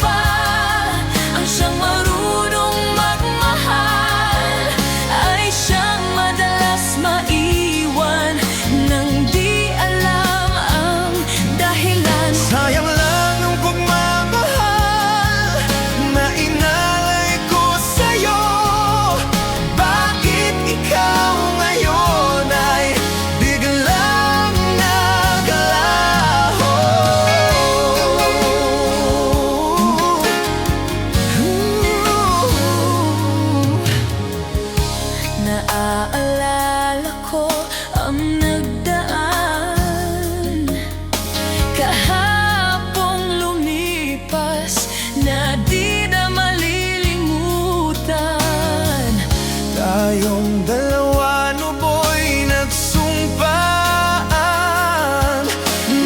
pa ang siyang marunong magmahal, ay siyang madalas maiwan nang di alam ang dahilan. Sayang lang ang pagmamahal na inalay ko sa'yo. Bakit ikaw ngayon ay biglang naglaho? Naaalala ko ang nagdaan, kahapong lumipas na di na malilimutan. Tayong dalawa nuboy nagsumpaan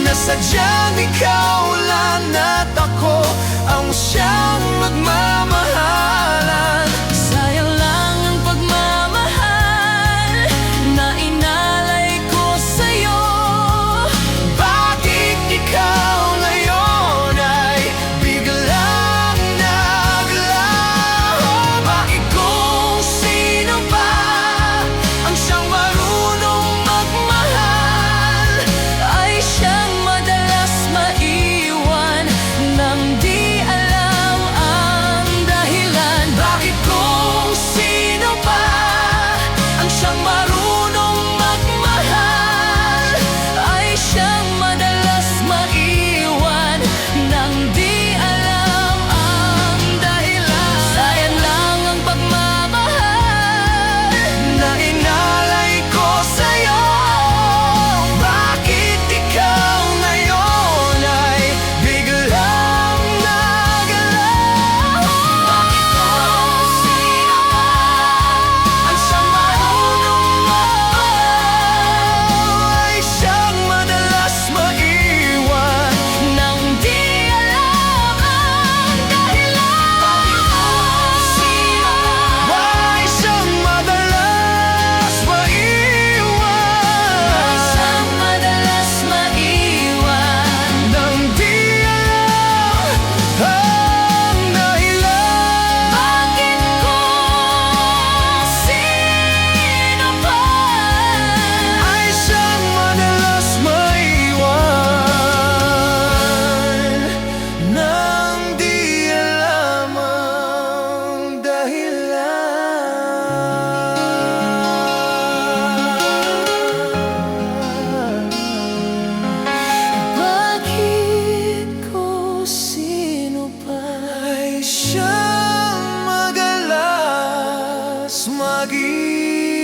na sadyang ikaw lang at ako ang siyang magmamahalan. Sayang lang ang pagmamahal na inalay ko sa'yo. Bakit ikaw ngayon ay biglang naglaho? Bakit kung sino pa ang siyang marunong magmahal, Ay siyang madalas maiwan nang di alam ang dahilan. bakit kung sino pa ang siyang marunong magmahal, Ay siyang madalas maiwan nang di alam ang dahilan. Sayang lang ang pagmamahal na inalay ko sa'yo. Bakit ikaw ngayon ay biglang naglaho? Bakit kung sino pa ang siyang marunong magmahal, ay siyang madalas maiwan nang di alam ang dahilan. Bakit kung sino pa ay siyang madalas maiwan, Ay siyang madalas maiwan nang di alam ang dahilan. Bakit kung sino pa Ay siyang madalas maiwan nang di alam ang dahilan. Bakit kung sino pa Ay siyang madalas mag-iwan.